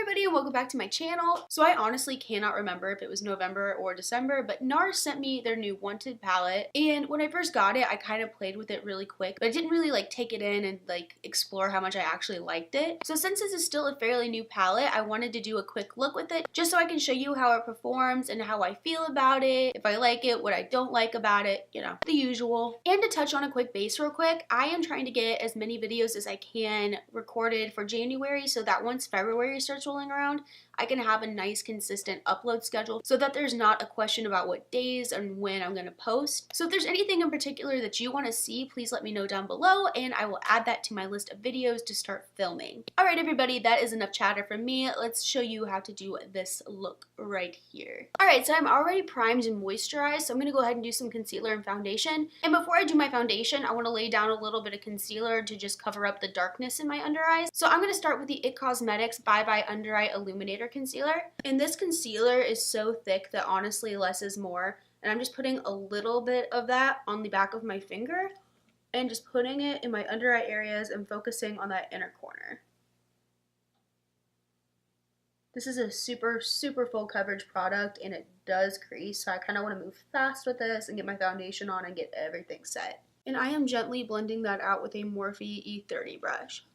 everybody and welcome back to my channel. So I honestly cannot remember if it was November or December, but NARS sent me their new Wanted palette, and when I first got it I kind of played with it really quick, but I didn't really take it in and explore how much I actually liked it. So since this is still a fairly new palette, I wanted to do a quick look with it just so I can show you how it performs and how I feel about it, if I like it, what I don't like about it, you know, the usual. And to touch on a quick base real quick, I am trying to get as many videos as I can recorded for January so that once February starts rolling around, I can have a nice consistent upload schedule so that there's not a question about what days and when I'm going to post. So if there's anything in particular that you want to see, please let me know down below and I will add that to my list of videos to start filming. Alright everybody, that is enough chatter from me. Let's show you how to do this look right here. Alright, so I'm already primed and moisturized, so I'm going to go ahead and do some concealer and foundation. And before I do my foundation, I want to lay down a little bit of concealer to just cover up the darkness in my under eyes. So I'm going to start with the It Cosmetics Bye Bye Under Eye Illuminator Concealer. And this concealer is so thick that honestly less is more. And I'm just putting a little bit of that on the back of my finger and just putting it in my under eye areas and focusing on that inner corner. This is a super full coverage product and it does crease, so I kind of want to move fast with this and get my foundation on and get everything set. And I am gently blending that out with a Morphe E30 brush.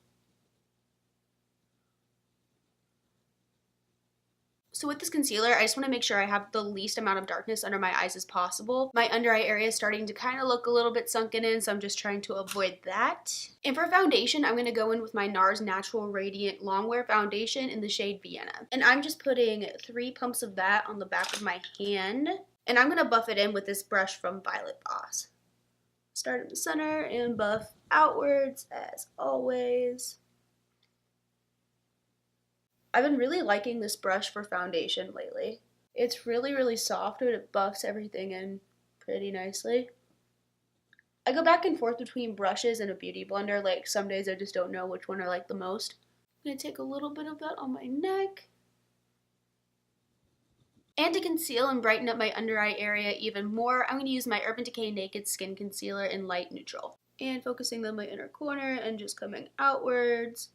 So with this concealer, I just want to make sure I have the least amount of darkness under my eyes as possible. My under eye area is starting to kind of look a little bit sunken in, so I'm just trying to avoid that. And for foundation, I'm going to go in with my NARS Natural Radiant Longwear Foundation in the shade Vienna. And I'm just putting 3 pumps of that on the back of my hand. And I'm going to buff it in with this brush from Violet Boss. Start in the center and buff outwards as always. I've been really liking this brush for foundation lately. It's really soft and it buffs everything in pretty nicely. I go back and forth between brushes and a beauty blender, like some days I just don't know which one I like the most. I'm going to take a little bit of that on my neck. And to conceal and brighten up my under eye area even more, I'm going to use my Urban Decay Naked Skin Concealer in Light Neutral. And focusing on my inner corner and just coming outwards.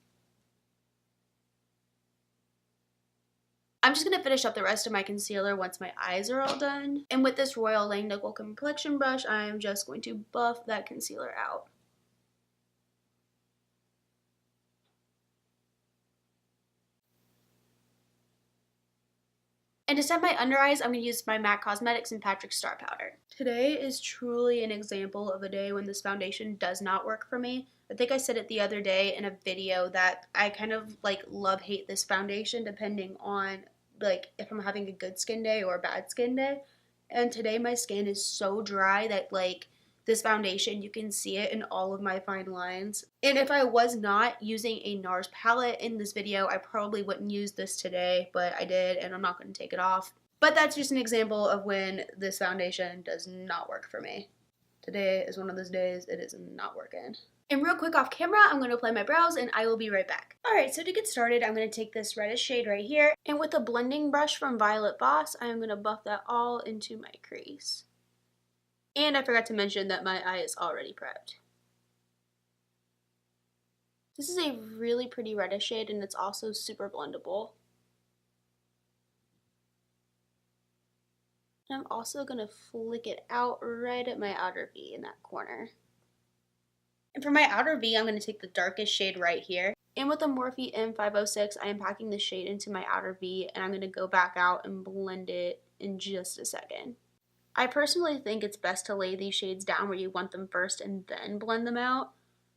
I'm just going to finish up the rest of my concealer once my eyes are all done. And with this Royal Langnickel Complexion brush, I am just going to buff that concealer out. And to set my under eyes, I'm going to use my MAC Cosmetics and PatrickStarrr powder. Today is truly an example of a day when this foundation does not work for me. I think I said it the other day in a video that I kind of love-hate this foundation depending on if I'm having a good skin day or a bad skin day. And today my skin is so dry that this foundation, you can see it in all of my fine lines. And if I was not using a NARS palette in this video, I probably wouldn't use this today, but I did and I'm not going to take it off. But that's just an example of when this foundation does not work for me. Today is one of those days it is not working. And real quick off camera, I'm going to apply my brows and I will be right back. Alright, so to get started, I'm going to take this reddish shade right here. And with a blending brush from Violet Boss, I'm going to buff that all into my crease. And I forgot to mention that my eye is already prepped. This is a really pretty reddish shade and it's also super blendable. And I'm also going to flick it out right at my outer V in that corner. And for my outer V, I'm going to take the darkest shade right here. And with the Morphe M506, I am packing the shade into my outer V and I'm going to go back out and blend it in just a second. I personally think it's best to lay these shades down where you want them first and then blend them out.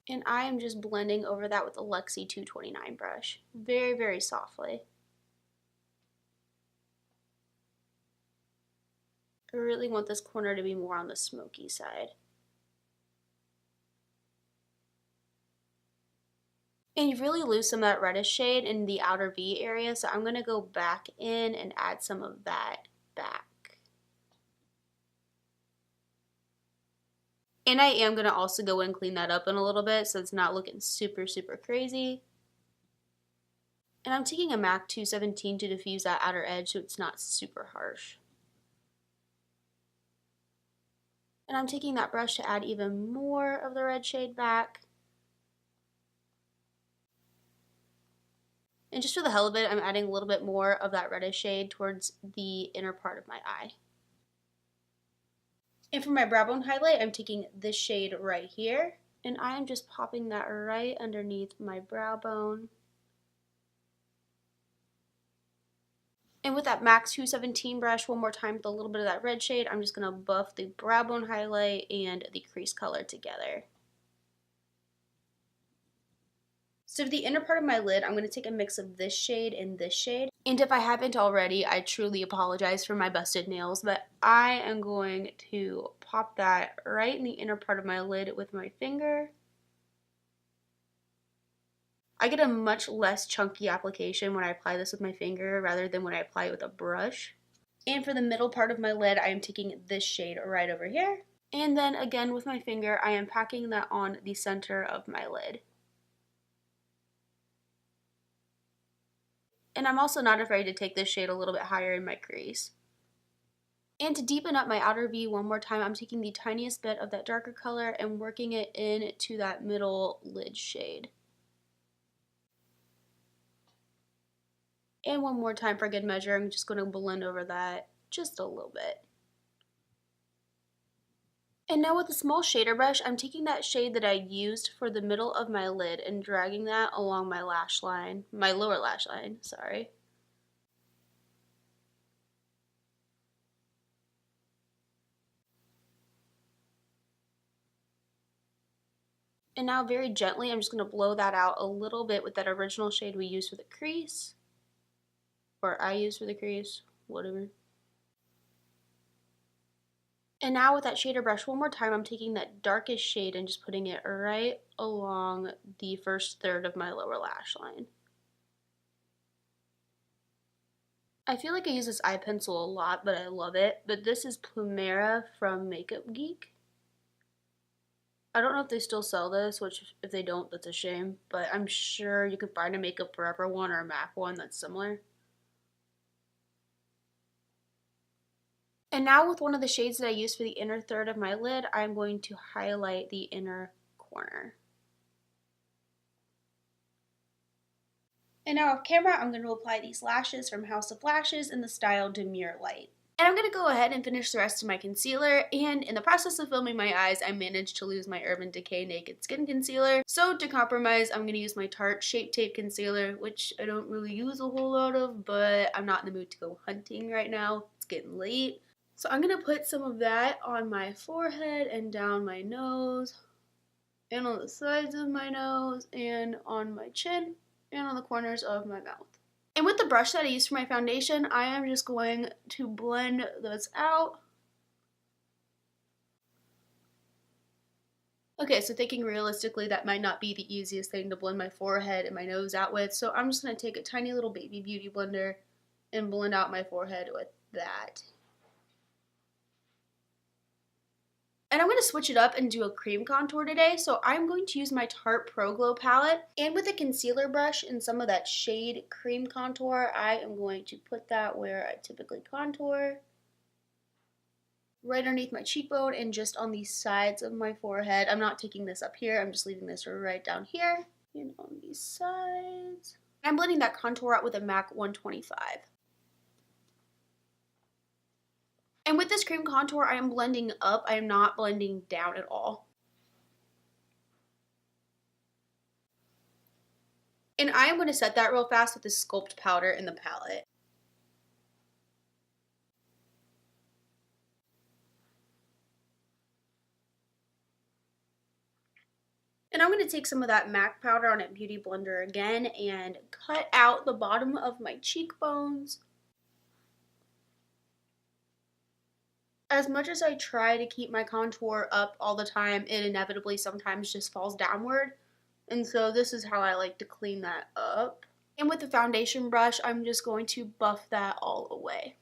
And I am just blending over that with a Luxie 229 brush. Very softly. I really want this corner to be more on the smoky side. And you really lose some of that reddish shade in the outer V area, so I'm going to go back in and add some of that back. And I am going to also go in and clean that up in a little bit so it's not looking super crazy. And I'm taking a MAC 217 to diffuse that outer edge so it's not super harsh. And I'm taking that brush to add even more of the red shade back. And just for the hell of it, I'm adding a little bit more of that reddish shade towards the inner part of my eye. And for my brow bone highlight, I'm taking this shade right here, and I am just popping that right underneath my brow bone. And with that MAC 217 brush, one more time with a little bit of that red shade, I'm just going to buff the brow bone highlight and the crease color together. So for the inner part of my lid, I'm going to take a mix of this shade and this shade. And if I haven't already, I truly apologize for my busted nails, but I am going to pop that right in the inner part of my lid with my finger. I get a much less chunky application when I apply this with my finger rather than when I apply it with a brush. And for the middle part of my lid, I am taking this shade right over here. And then again with my finger, I am packing that on the center of my lid. And I'm also not afraid to take this shade a little bit higher in my crease. And to deepen up my outer V one more time, I'm taking the tiniest bit of that darker color and working it into that middle lid shade. And one more time for good measure, I'm just going to blend over that just a little bit. And now with a small shader brush, I'm taking that shade that I used for the middle of my lid and dragging that along my lash line, my lower lash line, sorry. And now very gently, I'm just going to blow that out a little bit with that original shade we used for the crease. Or I used for the crease, whatever. And now with that shader brush, one more time, I'm taking that darkest shade and just putting it right along the first third of my lower lash line. I feel like I use this eye pencil a lot, but I love it. But this is Plumera from Makeup Geek. I don't know if they still sell this, which if they don't, that's a shame. But I'm sure you can find a Makeup Forever one or a MAC one that's similar. And now with one of the shades that I used for the inner third of my lid, I'm going to highlight the inner corner. And now off camera, I'm going to apply these lashes from House of Lashes in the style Demure Lite. And I'm going to go ahead and finish the rest of my concealer, and in the process of filming my eyes, I managed to lose my Urban Decay Naked Skin Concealer. So to compromise, I'm going to use my Tarte Shape Tape Concealer, which I don't really use a whole lot of, but I'm not in the mood to go hunting right now. It's getting late. So I'm going to put some of that on my forehead and down my nose, and on the sides of my nose, and on my chin, and on the corners of my mouth. And with the brush that I used for my foundation, I am just going to blend those out. Okay, so thinking realistically, that might not be the easiest thing to blend my forehead and my nose out with, so I'm just going to take a tiny little baby beauty blender and blend out my forehead with that. And I'm going to switch it up and do a cream contour today, so I'm going to use my Tarte Pro Glow palette, and with a concealer brush and some of that shade cream contour, I am going to put that where I typically contour, right underneath my cheekbone and just on the sides of my forehead. I'm not taking this up here, I'm just leaving this right down here and on these sides. I'm blending that contour out with a MAC 125. And with this cream contour, I am blending up. I am not blending down at all. And I am going to set that real fast with this Sculpt powder in the palette. And I'm going to take some of that MAC powder on a beauty blender again and cut out the bottom of my cheekbones. As much as I try to keep my contour up all the time, it inevitably sometimes just falls downward. And so this is how I like to clean that up. And with the foundation brush, I'm just going to buff that all away.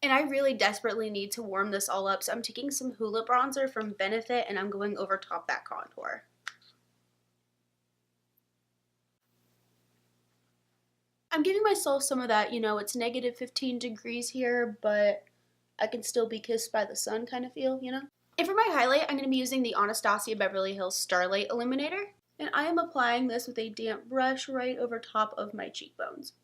And I really desperately need to warm this all up, so I'm taking some Hoola bronzer from Benefit and I'm going over top that contour. I'm giving myself some of that, you know, it's negative 15 degrees here, but I can still be kissed by the sun kind of feel, you know? And for my highlight, I'm going to be using the Anastasia Beverly Hills Starlight Illuminator. And I am applying this with a damp brush right over top of my cheekbones.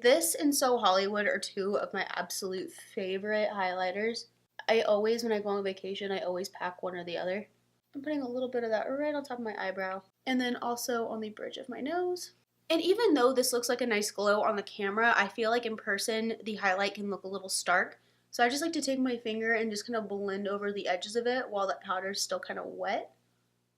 This and So Hollywood are two of my absolute favorite highlighters. I always, when I go on vacation, I always pack one or the other. I'm putting a little bit of that right on top of my eyebrow. And then also on the bridge of my nose. And even though this looks like a nice glow on the camera, I feel like in person the highlight can look a little stark. So I just like to take my finger and just kind of blend over the edges of it while that powder is still kind of wet.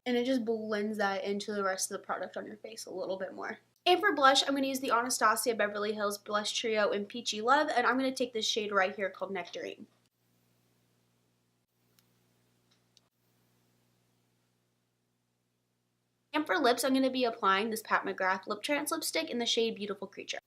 And it just blends that into the rest of the product on your face a little bit more. And for blush, I'm going to use the Anastasia Beverly Hills Blush Trio in Peachy Love, and I'm going to take this shade right here called Nectarine. And for lips, I'm going to be applying this Pat McGrath Lip Trance lipstick in the shade Beautiful Creature.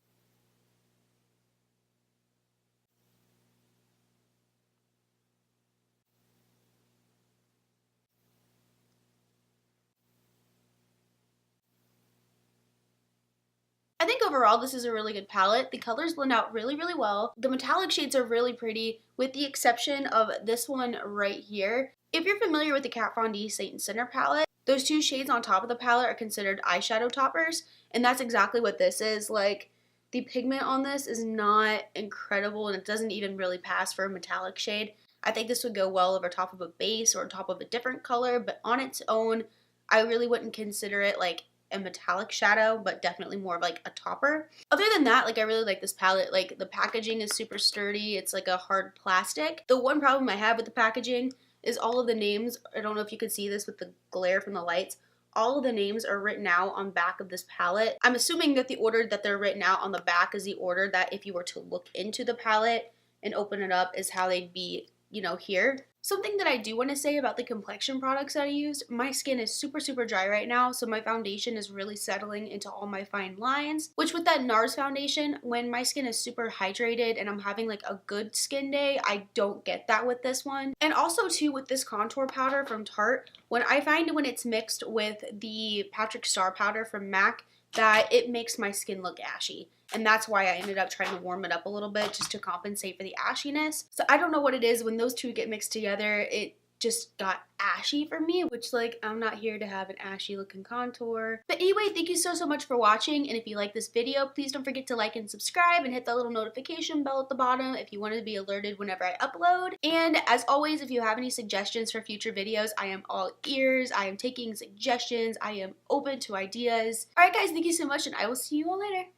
I think overall this is a really good palette. The colors blend out really, really well. The metallic shades are really pretty, with the exception of this one right here. If you're familiar with the Kat Von D Saint Center palette, those two shades on top of the palette are considered eyeshadow toppers, and that's exactly what this is. Like, the pigment on this is not incredible, and it doesn't even really pass for a metallic shade. I think this would go well over top of a base or on top of a different color, but on its own, I really wouldn't consider it like a metallic shadow, but definitely more of like a topper. Other than that, like, I really like this palette. Like, the packaging is super sturdy. It's like a hard plastic. The one problem I have with the packaging is all of the names, I don't know if you could see this with the glare from the lights, all of the names are written out on back of this palette. I'm assuming that the order that they're written out on the back is the order that if you were to look into the palette and open it up is how they'd be, you know, here. Something that I do want to say about the complexion products that I used, my skin is super, super dry right now, so my foundation is really settling into all my fine lines, which with that NARS foundation, when my skin is super hydrated and I'm having like a good skin day, I don't get that with this one. And also too, with this contour powder from Tarte, when I find when it's mixed with the PatrickStarrr powder from MAC, that it makes my skin look ashy. And that's why I ended up trying to warm it up a little bit just to compensate for the ashiness. So I don't know what it is, when those two get mixed together, it just got ashy for me, which, like, I'm not here to have an ashy looking contour. But anyway, thank you so much for watching, and if you like this video, please don't forget to like and subscribe and hit that little notification bell at the bottom if you want to be alerted whenever I upload. And as always, if you have any suggestions for future videos, I am all ears. I am taking suggestions. I am open to ideas. Alright guys, thank you so much, and I will see you all later.